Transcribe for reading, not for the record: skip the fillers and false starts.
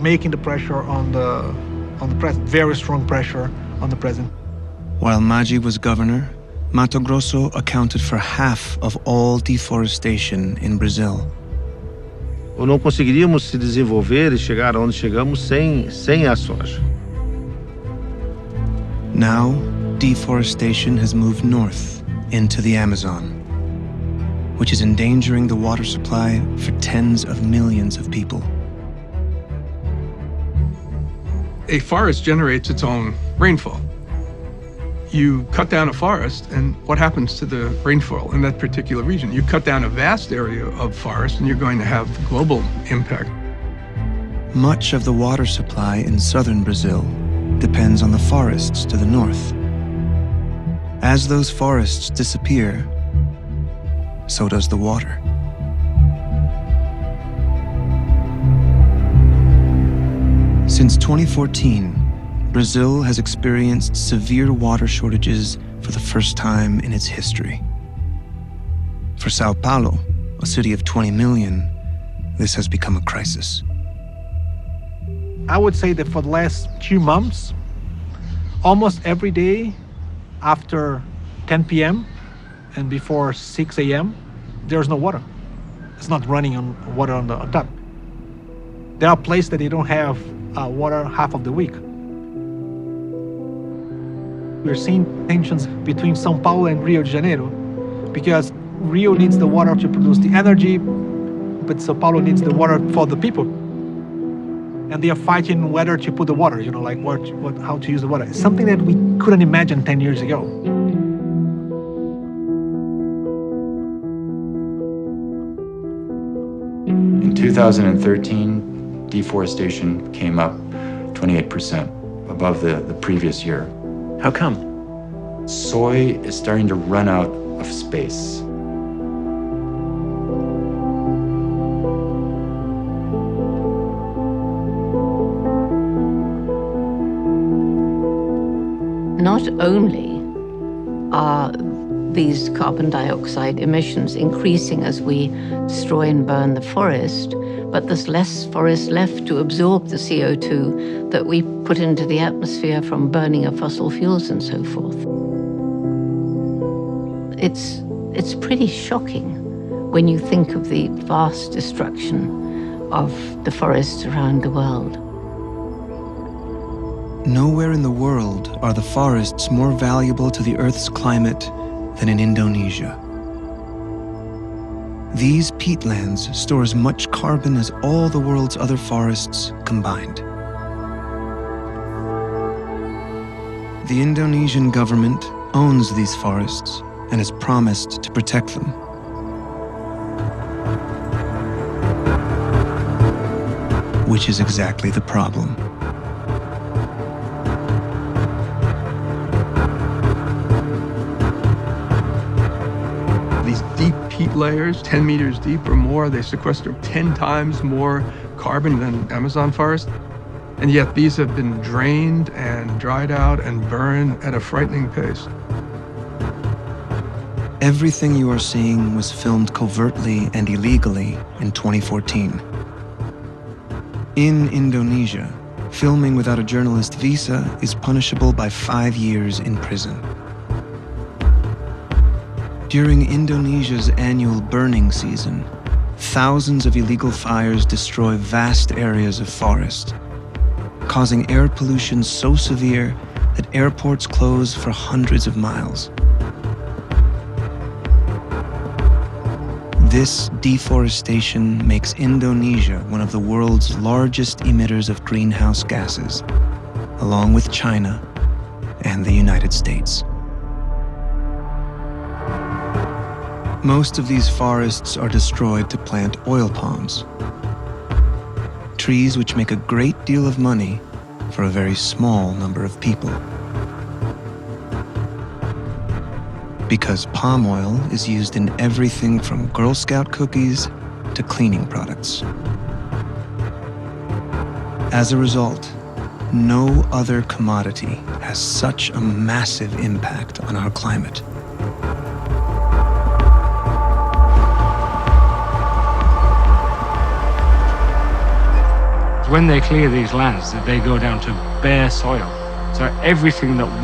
making the pressure on the president, very strong pressure on the president. While Maggi was governor, Mato Grosso accounted for half of all deforestation in Brazil. Ou não conseguiríamos se desenvolver e chegar onde chegamos sem a soja. Now, deforestation has moved north into the Amazon, which is endangering the water supply for tens of millions of people. A forest generates its own rainfall. You cut down a forest, and what happens to the rainfall in that particular region? You cut down a vast area of forest, and you're going to have global impact. Much of the water supply in southern Brazil depends on the forests to the north. As those forests disappear, so does the water. Since 2014, Brazil has experienced severe water shortages for the first time in its history. For Sao Paulo, a city of 20 million, this has become a crisis. I would say that for the last 2 months, almost every day after 10 p.m. and before 6 a.m., there's no water. It's not running on water on top. There are places that they don't have water half of the week. We're seeing tensions between São Paulo and Rio de Janeiro because Rio needs the water to produce the energy, but São Paulo needs the water for the people. And they are fighting whether to put the water, how to use the water. It's something that we couldn't imagine 10 years ago. In 2013, deforestation came up 28% above the previous year. How come? Soy is starting to run out of space. Not only are these carbon dioxide emissions increasing as we destroy and burn the forest, but there's less forest left to absorb the CO2 that we put into the atmosphere from burning of fossil fuels and so forth. It's pretty shocking when you think of the vast destruction of the forests around the world. Nowhere in the world are the forests more valuable to the Earth's climate than in Indonesia. These peatlands store as much carbon as all the world's other forests combined. The Indonesian government owns these forests and has promised to protect them. Which is exactly the problem. These deep peat layers, 10 meters deep or more, they sequester 10 times more carbon than Amazon forest. And yet these have been drained and dried out and burned at a frightening pace. Everything you are seeing was filmed covertly and illegally in 2014. In Indonesia, filming without a journalist visa is punishable by 5 years in prison. During Indonesia's annual burning season, thousands of illegal fires destroy vast areas of forest, causing air pollution so severe that airports close for hundreds of miles. This deforestation makes Indonesia one of the world's largest emitters of greenhouse gases, along with China and the United States. Most of these forests are destroyed to plant oil palms, trees which make a great deal of money for a very small number of people. Because palm oil is used in everything from Girl Scout cookies to cleaning products. As a result, no other commodity has such a massive impact on our climate. when they clear these lands, they go down to bare soil. So everything that was